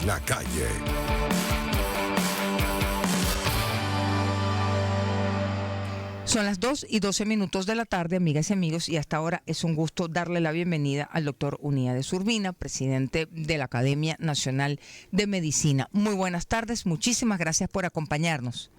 la calle. Son las 2:12 de la tarde, amigas y amigos, y hasta ahora es un gusto darle la bienvenida al doctor Uníades Urbina, presidente de la Academia Nacional de Medicina. Muy buenas tardes, muchísimas gracias por acompañarnos.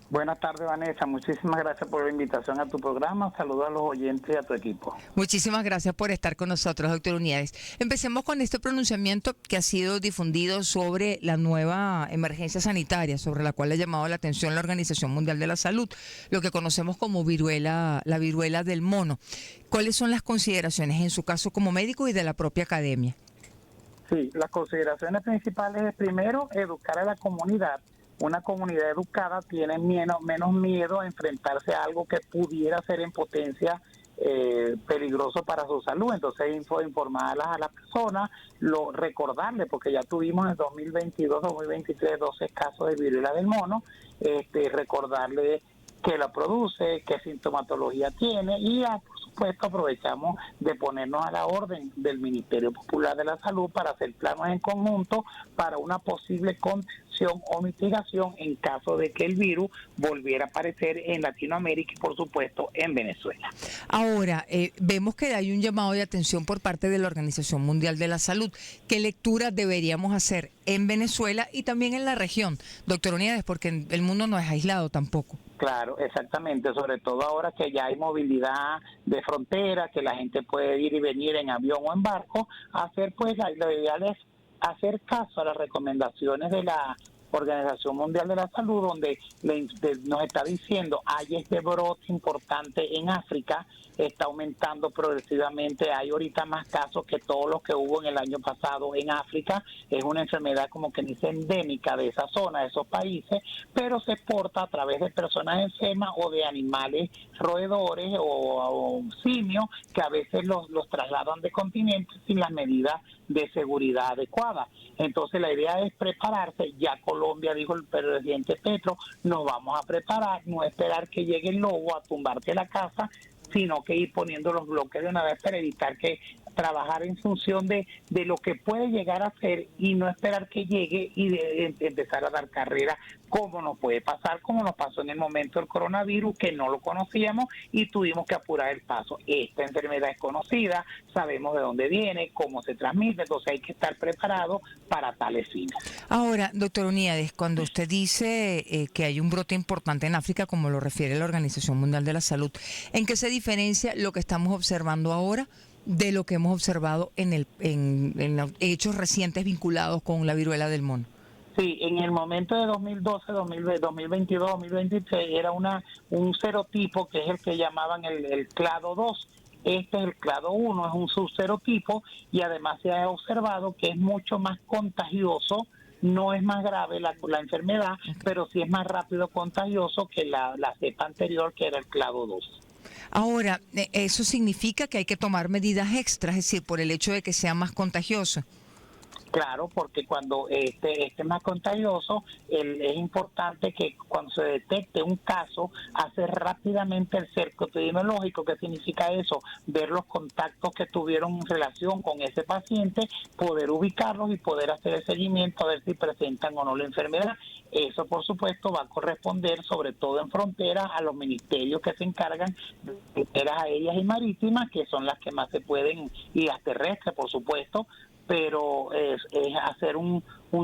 Buenas tardes, Vanessa. Muchísimas gracias por la invitación a tu programa. Saludos a los oyentes y a tu equipo. Muchísimas gracias por estar con nosotros, doctor Uníades. Empecemos con este pronunciamiento que ha sido difundido sobre la nueva emergencia sanitaria, sobre la cual ha llamado la atención la Organización Mundial de la Salud, lo que conocemos como la viruela del mono. ¿Cuáles son las consideraciones en su caso como médico y de la propia academia? Sí, las consideraciones principales es, primero, educar a la comunidad. Una comunidad educada tiene menos miedo a enfrentarse a algo que pudiera ser en potencia peligroso para su salud. Entonces, informar a las personas, recordarle, porque ya tuvimos en 2022, 2023 12 casos de viruela del mono, recordarle qué la produce, qué sintomatología tiene y por supuesto aprovechamos de ponernos a la orden del Ministerio Popular de la Salud para hacer planes en conjunto para una posible contención o mitigación en caso de que el virus volviera a aparecer en Latinoamérica y por supuesto en Venezuela. Ahora, vemos que hay un llamado de atención por parte de la Organización Mundial de la Salud. ¿Qué lectura deberíamos hacer en Venezuela y también en la región, doctor Uníades, porque el mundo no es aislado tampoco? Claro, exactamente, sobre todo ahora que ya hay movilidad de frontera, que la gente puede ir y venir en avión o en barco, lo ideal es hacer caso a las recomendaciones de la Organización Mundial de la Salud, donde nos está diciendo hay este brote importante en África, está aumentando progresivamente, hay ahorita más casos que todos los que hubo en el año pasado en África, es una enfermedad como que dice endémica de esa zona, de esos países, pero se exporta a través de personas enfermas o de animales roedores o simios que a veces los trasladan de continentes sin las medidas de seguridad adecuadas. Entonces la idea es prepararse. Ya Colombia, dijo el presidente Petro, nos vamos a preparar, no esperar que llegue el lobo a tumbarte la casa, sino que ir poniendo los bloques de una vez para evitar que trabajar en función de lo que puede llegar a ser y no esperar que llegue y empezar a dar carrera, como nos puede pasar, como nos pasó en el momento del coronavirus, que no lo conocíamos y tuvimos que apurar el paso. Esta enfermedad es conocida, sabemos de dónde viene, cómo se transmite, entonces hay que estar preparado para tales fines. Ahora, doctor Uníades, cuando usted dice que hay un brote importante en África, como lo refiere la Organización Mundial de la Salud, ¿en qué se diferencia lo que estamos observando ahora de lo que hemos observado en los hechos recientes vinculados con la viruela del mono? Sí, en el momento de 2012, 2022, 2023 era un serotipo que es el que llamaban el clado 2. Este es el clado 1, es un subserotipo y además se ha observado que es mucho más contagioso. No es más grave la enfermedad, pero sí es más rápido contagioso que la cepa anterior, que era el clado 2. Ahora, ¿eso significa que hay que tomar medidas extras, es decir, por el hecho de que sea más contagioso? Claro, porque cuando este es más contagioso, es importante que cuando se detecte un caso, hacer rápidamente el cerco epidemiológico. ¿Qué significa eso? Ver los contactos que tuvieron en relación con ese paciente, poder ubicarlos y poder hacer el seguimiento a ver si presentan o no la enfermedad. Eso, por supuesto, va a corresponder, sobre todo en fronteras, a los ministerios que se encargan de fronteras aéreas y marítimas, que son las que más se pueden, y las terrestres, por supuesto, pero es hacer un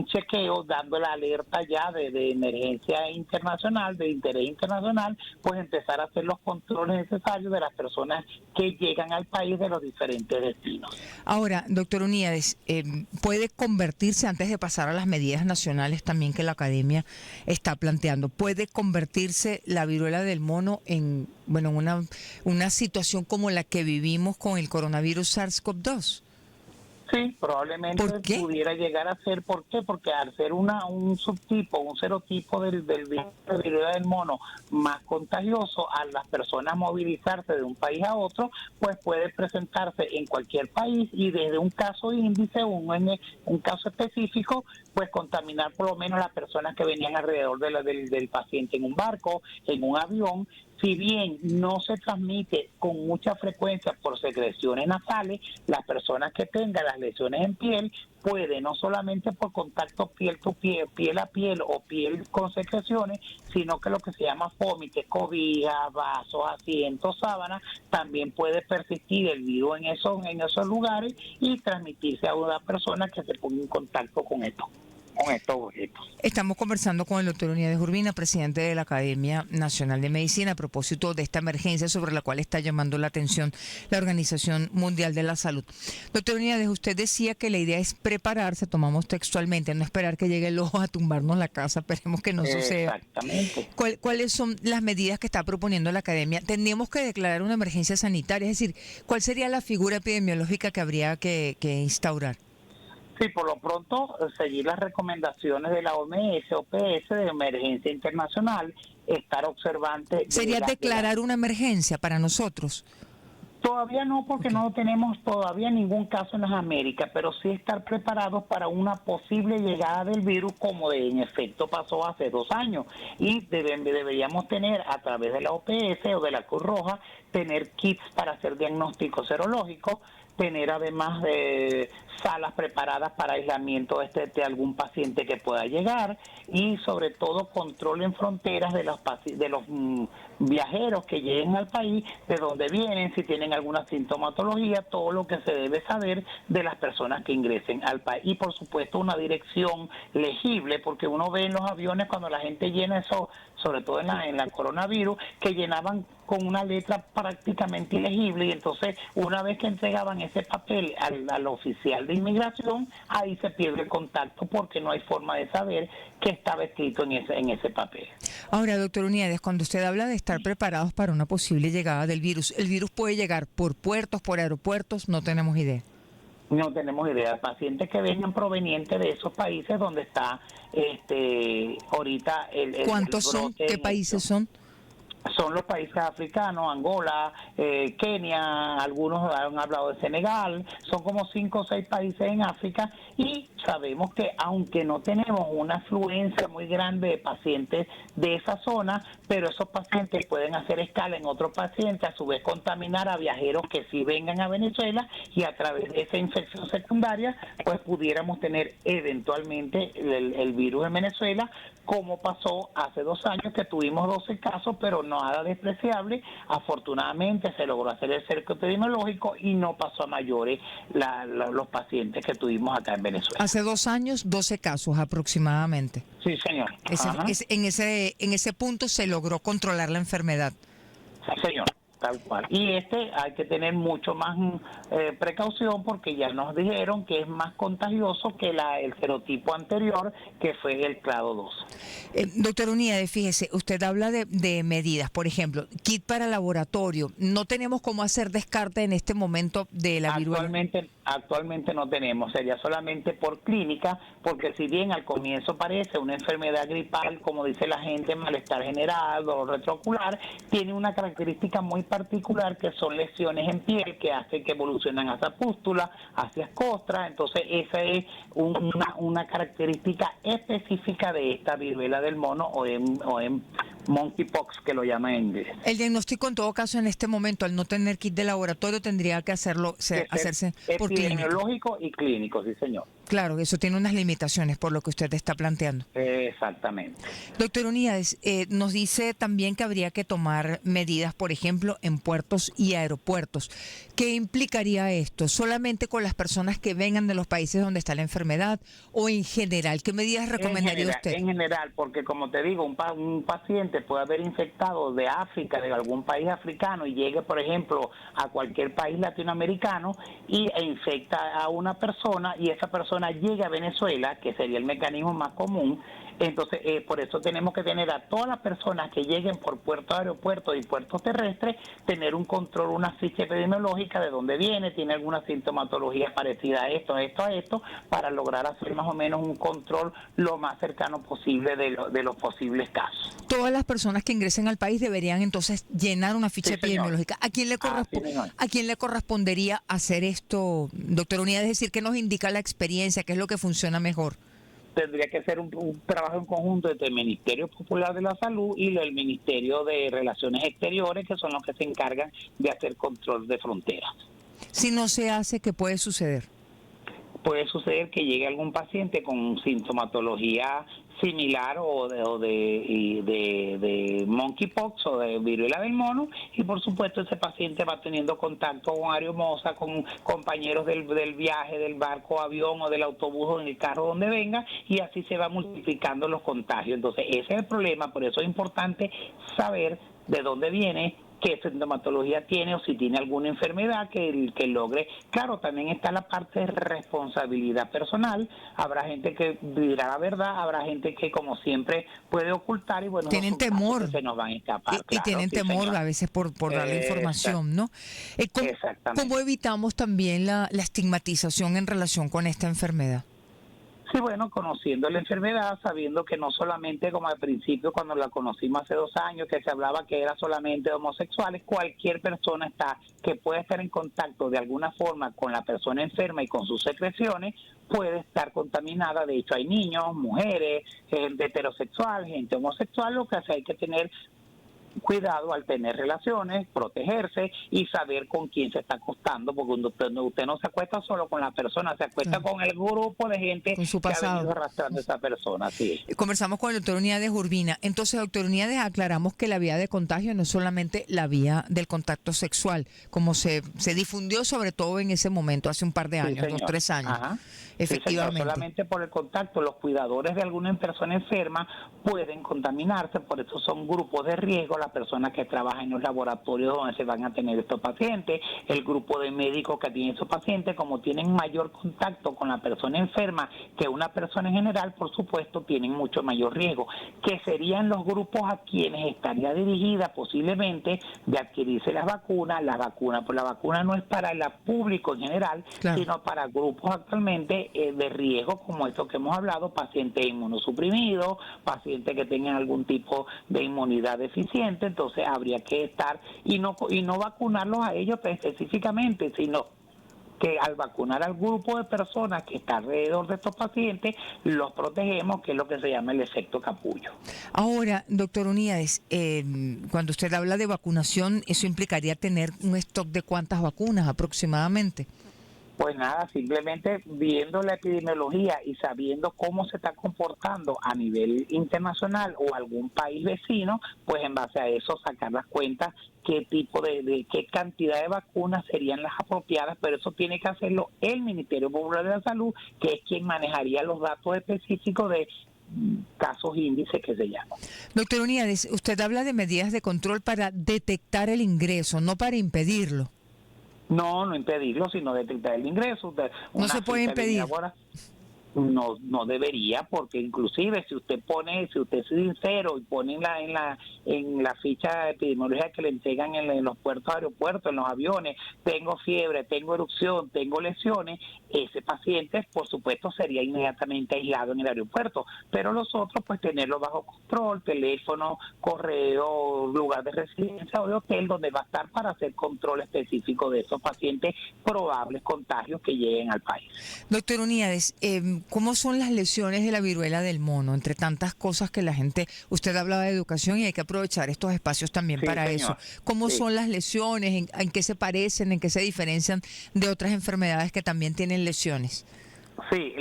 chequeo, dando la alerta ya de emergencia internacional, de interés internacional, pues empezar a hacer los controles necesarios de las personas que llegan al país de los diferentes destinos. Ahora, doctor Uníades, ¿puede convertirse, antes de pasar a las medidas nacionales también que la academia está planteando, puede convertirse la viruela del mono en una situación como la que vivimos con el coronavirus SARS-CoV-2? Sí, probablemente pudiera llegar a ser. ¿Por qué? Porque al ser un serotipo del virus de viruela del mono más contagioso, a las personas movilizarse de un país a otro, pues puede presentarse en cualquier país y desde un caso índice, un caso específico, pues contaminar por lo menos las personas que venían alrededor del paciente en un barco, en un avión, Si bien no se transmite con mucha frecuencia por secreciones nasales, las personas que tengan las lesiones en piel puede no solamente por contacto piel a piel o piel con secreciones, sino que lo que se llama fómite, cobijas, vasos, asientos, sábanas, también puede persistir el virus en esos lugares y transmitirse a una persona que se ponga en contacto con estos objetos. Estamos conversando con el doctor Uniades Urbina, presidente de la Academia Nacional de Medicina, a propósito de esta emergencia sobre la cual está llamando la atención la Organización Mundial de la Salud. Doctor Uniades, usted decía que la idea es prepararse, tomamos textualmente, no esperar que llegue el ojo a tumbarnos la casa, esperemos que no suceda. Exactamente. ¿Cuáles son las medidas que está proponiendo la Academia? ¿Tendríamos que declarar una emergencia sanitaria? Es decir, ¿cuál sería la figura epidemiológica que habría que instaurar? Sí, por lo pronto, seguir las recomendaciones de la OMS, OPS, de emergencia internacional, estar observante. ¿Sería declarar una emergencia para nosotros? Todavía no, porque no tenemos todavía ningún caso en las Américas, pero sí estar preparados para una posible llegada del virus, como en efecto pasó hace 2 años. Y deberíamos tener, a través de la OPS o de la Cruz Roja, tener kits para hacer diagnósticos serológicos, tener además de salas preparadas para aislamiento de algún paciente que pueda llegar, y sobre todo control en fronteras de los viajeros que lleguen al país, de dónde vienen, si tienen alguna sintomatología, todo lo que se debe saber de las personas que ingresen al país. Y por supuesto una dirección legible, porque uno ve en los aviones cuando la gente llena eso, sobre todo en la coronavirus, que llenaban con una letra prácticamente ilegible, y entonces una vez que entregaban ese papel al oficial de inmigración, ahí se pierde el contacto porque no hay forma de saber qué estaba escrito en ese papel. Ahora, doctor Uniades, cuando usted habla de estar preparados para una posible llegada del virus, ¿el virus puede llegar por puertos, por aeropuertos? No tenemos idea. No tenemos idea. Pacientes que vengan provenientes de esos países donde está ahorita el ¿Cuántos son? ¿Qué países son? Son los países africanos, Angola, Kenia, algunos han hablado de Senegal, son como 5 o 6 países en África, y sabemos que aunque no tenemos una afluencia muy grande de pacientes de esa zona, pero esos pacientes pueden hacer escala en otros pacientes, a su vez contaminar a viajeros que sí vengan a Venezuela, y a través de esa infección secundaria pues pudiéramos tener eventualmente el virus en Venezuela, como pasó hace 2 años que tuvimos 12 casos, pero nada despreciable. Afortunadamente se logró hacer el cerco epidemiológico y no pasó a mayores los pacientes que tuvimos acá en Venezuela. Hace 2 años, 12 casos aproximadamente. Sí, señor. En ese punto se logró controlar la enfermedad. Sí, señor. Tal cual. Y hay que tener mucho más precaución, porque ya nos dijeron que es más contagioso que el serotipo anterior, que fue el clado 2. Doctor Uniades, fíjese, usted habla de medidas, por ejemplo, kit para laboratorio. No tenemos cómo hacer descarte en este momento de la viruela. Actualmente no tenemos, sería solamente por clínica, porque si bien al comienzo parece una enfermedad gripal, como dice la gente, malestar general, dolor retroocular, tiene una característica muy particular, que son lesiones en piel que hacen que evolucionan hacia pústula, hacia costras. Entonces esa es una característica específica de esta viruela del mono, o en monkeypox, que lo llaman en inglés. El diagnóstico, en todo caso, en este momento, al no tener kit de laboratorio, tendría que hacerse por epidemiológico y clínico, sí, señor. Claro, eso tiene unas limitaciones por lo que usted está planteando. Exactamente. Doctor Uniades, nos dice también que habría que tomar medidas, por ejemplo, en puertos y aeropuertos. ¿Qué implicaría esto? ¿Solamente con las personas que vengan de los países donde está la enfermedad, o en general? ¿Qué medidas recomendaría usted? En general, porque como te digo, un paciente puede haber infectado de África, de algún país africano, y llegue, por ejemplo, a cualquier país latinoamericano e infecta a una persona, y esa persona llega a Venezuela, que sería el mecanismo más común. Entonces, por eso tenemos que tener a todas las personas que lleguen por puertos, aeropuertos y puertos terrestres, tener un control, una ficha epidemiológica de dónde viene, tiene alguna sintomatología parecida a esto, para lograr hacer más o menos un control lo más cercano posible de los posibles casos. Todas las personas que ingresen al país deberían entonces llenar una ficha epidemiológica. ¿A quién le correspondería hacer esto, doctor Uniades? Es decir, ¿qué nos indica la experiencia? ¿Qué es lo que funciona mejor? tendría que ser un trabajo en conjunto entre el Ministerio Popular de la Salud y el Ministerio de Relaciones Exteriores, que son los que se encargan de hacer control de fronteras. Si no se hace, ¿qué puede suceder? Puede suceder que llegue algún paciente con sintomatología similar o de monkeypox o de viruela del mono, y por supuesto ese paciente va teniendo contacto con aeromosa, con compañeros del viaje, del barco, avión o del autobús o en el carro donde venga, y así se va multiplicando los contagios. Entonces ese es el problema, por eso es importante saber de dónde viene, qué sintomatología tiene o si tiene alguna enfermedad que logre. Claro, también está la parte de responsabilidad personal. Habrá gente que dirá la verdad, habrá gente que como siempre puede ocultar, y bueno, tienen temor, se nos van a escapar. y tienen temor, señor, a veces por dar la información, ¿no? Exactamente. ¿Cómo evitamos también la estigmatización en relación con esta enfermedad? Sí, bueno, conociendo la enfermedad, sabiendo que no solamente como al principio cuando la conocimos hace 2 años, que se hablaba que era solamente de homosexuales, cualquier persona que puede estar en contacto de alguna forma con la persona enferma y con sus secreciones, puede estar contaminada. De hecho, hay niños, mujeres, gente heterosexual, gente homosexual. Lo que hace hay que tener cuidado al tener relaciones, protegerse y saber con quién se está acostando, porque usted no se acuesta solo con la persona, se acuesta con el grupo de gente con su que ha pasado, venido arrastrando a esa persona. Sí. Conversamos con el doctor Uniades Urbina. Entonces, doctor Uniades, aclaramos que la vía de contagio no es solamente la vía del contacto sexual, como se difundió sobre todo en ese momento, hace un par de años, 2, 3 años. Ajá. Efectivamente. Sí, señor. Solamente por el contacto, los cuidadores de alguna persona enferma pueden contaminarse, por eso son grupos de riesgo, las personas que trabajan en los laboratorios donde se van a tener estos pacientes, el grupo de médicos que tienen estos pacientes, como tienen mayor contacto con la persona enferma que una persona en general, por supuesto, tienen mucho mayor riesgo, que serían los grupos a quienes estaría dirigida posiblemente de adquirirse las vacunas. Pues la vacuna no es para el público en general, claro, sino para grupos actualmente de riesgo, como estos que hemos hablado, pacientes inmunosuprimidos, pacientes que tengan algún tipo de inmunidad deficiente. Entonces habría que estar y no vacunarlos a ellos específicamente, sino que al vacunar al grupo de personas que está alrededor de estos pacientes, los protegemos, que es lo que se llama el efecto capullo. Ahora, doctor Uniades, cuando usted habla de vacunación, ¿eso implicaría tener un stock de cuántas vacunas aproximadamente? Pues nada, simplemente viendo la epidemiología y sabiendo cómo se está comportando a nivel internacional o algún país vecino, pues en base a eso sacar las cuentas, qué tipo de qué cantidad de vacunas serían las apropiadas, pero eso tiene que hacerlo el Ministerio Popular de la Salud, que es quien manejaría los datos específicos de casos índices que se llaman. Doctor Uniades, usted habla de medidas de control para detectar el ingreso, no para impedirlo. No impedirlo, sino detectar el ingreso. No se puede impedir. No debería, porque inclusive si usted es sincero y pone en la ficha epidemiológica que le entregan en los puertos, aeropuertos, en los aviones, tengo fiebre, tengo erupción, tengo lesiones, ese paciente por supuesto sería inmediatamente aislado en el aeropuerto, pero los otros pues tenerlo bajo control, teléfono, correo, lugar de residencia o de hotel donde va a estar para hacer control específico de esos pacientes probables contagios que lleguen al país. Doctor Uniades, ¿cómo son las lesiones de la viruela del mono? Entre tantas cosas que la gente, usted hablaba de educación y hay que aprovechar estos espacios también para señor. eso. ¿Cómo son las lesiones? ¿En qué se parecen? ¿En qué se diferencian de otras enfermedades que también tienen lesiones? Sí,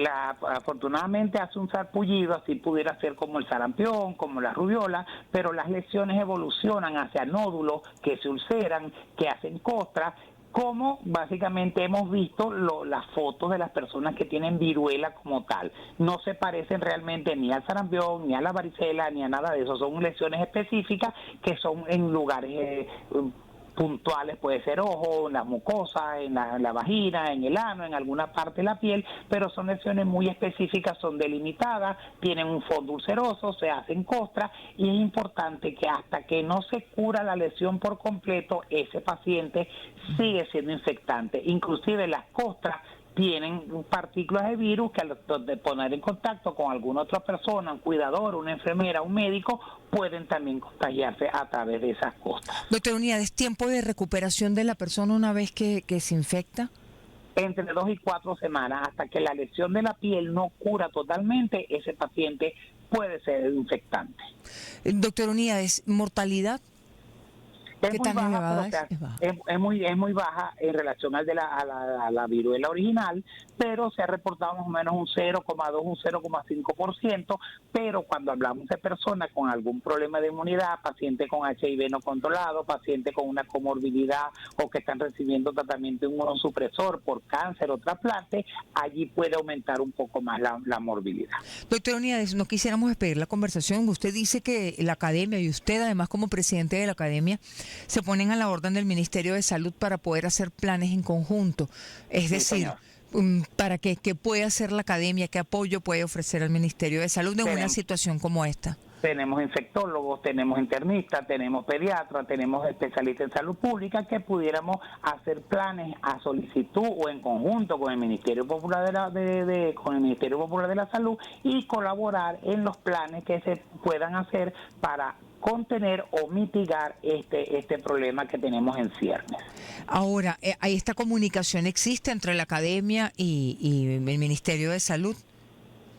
afortunadamente hace un sarpullido, así pudiera ser como el sarampión, como la rubiola, pero las lesiones evolucionan hacia nódulos que se ulceran, que hacen costras, como básicamente hemos visto las fotos de las personas que tienen viruela como tal. No se parecen realmente ni al sarampión, ni a la varicela, ni a nada de eso. Son lesiones específicas que son en lugares puntuales, puede ser ojo, en las mucosas, en la vagina, en el ano, en alguna parte de la piel, pero son lesiones muy específicas, son delimitadas, tienen un fondo ulceroso, se hacen costras, y es importante que hasta que no se cura la lesión por completo, ese paciente sigue siendo infectante. Inclusive las costras tienen partículas de virus que al poner en contacto con alguna otra persona, un cuidador, una enfermera, un médico, pueden también contagiarse a través de esas costras. Doctor Uniades, ¿tiempo de recuperación de la persona una vez que se infecta? entre 2 y 4 semanas. Hasta que la lesión de la piel no cura totalmente, ese paciente puede ser infectante. Doctor Uníades, ¿mortalidad? Es ¿Qué muy tan baja, elevada pero es? Es baja. es muy baja en relación a la viruela original, pero se ha reportado más o menos un 0,2, un 0,5%, pero cuando hablamos de personas con algún problema de inmunidad, pacientes con HIV no controlado, pacientes con una comorbilidad o que están recibiendo tratamiento inmunosupresor por cáncer o trasplante, allí puede aumentar un poco más la morbilidad. Doctor Uníades, no quisiéramos despedir la conversación. Usted dice que la academia y usted además como presidente de la academia se ponen a la orden del Ministerio de Salud para poder hacer planes en conjunto. Es Sí, decir, señor. para qué puede hacer la academia, qué apoyo puede ofrecer al Ministerio de Salud en una situación como esta. Tenemos infectólogos, tenemos internistas, tenemos pediatras, tenemos especialistas en salud pública que pudiéramos hacer planes a solicitud o en conjunto con el Ministerio Popular con el Ministerio Popular de la Salud y colaborar en los planes que se puedan hacer para contener o mitigar este problema que tenemos en ciernes. Ahora, ¿esta comunicación existe entre la academia y el Ministerio de Salud?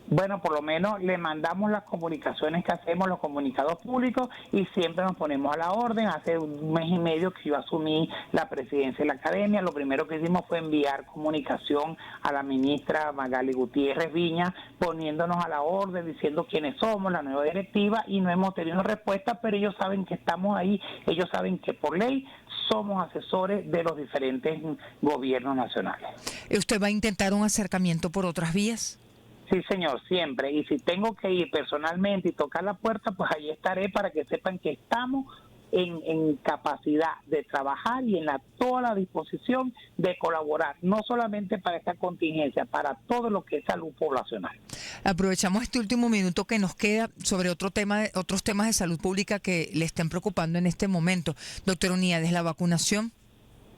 Bueno, por lo menos le mandamos las comunicaciones que hacemos, los comunicados públicos, y siempre nos ponemos a la orden. Hace un mes y medio que yo asumí la presidencia de la academia, lo primero que hicimos fue enviar comunicación a la ministra Magali Gutiérrez Viña, poniéndonos a la orden, diciendo quiénes somos, la nueva directiva, y no hemos tenido respuesta, pero ellos saben que estamos ahí, ellos saben que por ley somos asesores de los diferentes gobiernos nacionales. ¿Usted va a intentar un acercamiento por otras vías? Sí, señor, siempre. Y si tengo que ir personalmente y tocar la puerta, pues ahí estaré para que sepan que estamos en capacidad de trabajar y en toda la disposición de colaborar, no solamente para esta contingencia, para todo lo que es salud poblacional. Aprovechamos este último minuto que nos queda sobre otros temas de salud pública que le estén preocupando en este momento. Doctor Uníades, ¿la vacunación?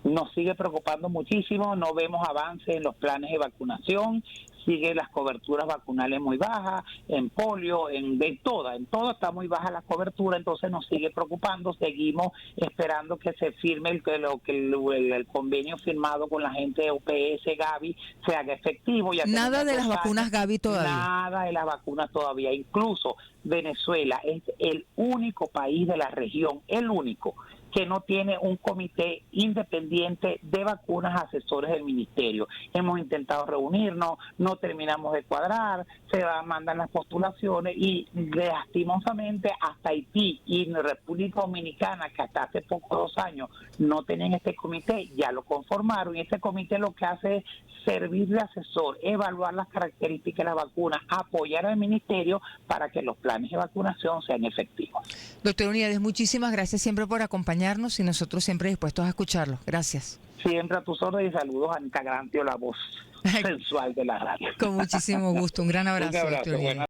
Nos sigue preocupando muchísimo, no vemos avances en los planes de vacunación, siguen las coberturas vacunales muy bajas, en polio, en todo está muy baja la cobertura, entonces nos sigue preocupando, seguimos esperando que se firme el convenio firmado con la gente de UPS, Gavi, se haga efectivo. Ya nada de las vacunas Gavi todavía. Nada de las vacunas todavía, incluso Venezuela es el único país de la región, el único, que no tiene un comité independiente de vacunas asesores del ministerio. Hemos intentado reunirnos, no terminamos de cuadrar, mandan las postulaciones y lastimosamente hasta Haití y República Dominicana, que hasta hace poco, 2 años, no tenían este comité, ya lo conformaron, y este comité lo que hace es servir de asesor, evaluar las características de la vacuna, apoyar al ministerio para que los planes de vacunación sean efectivos. Doctor Uníades, muchísimas gracias siempre por acompañarnos y nosotros siempre dispuestos a escucharlo. Gracias. Siempre a tus órdenes y saludos a Anita Grantio, la voz sensual de la radio. Con muchísimo gusto. Un gran abrazo, Un abrazo, doctor Uníades.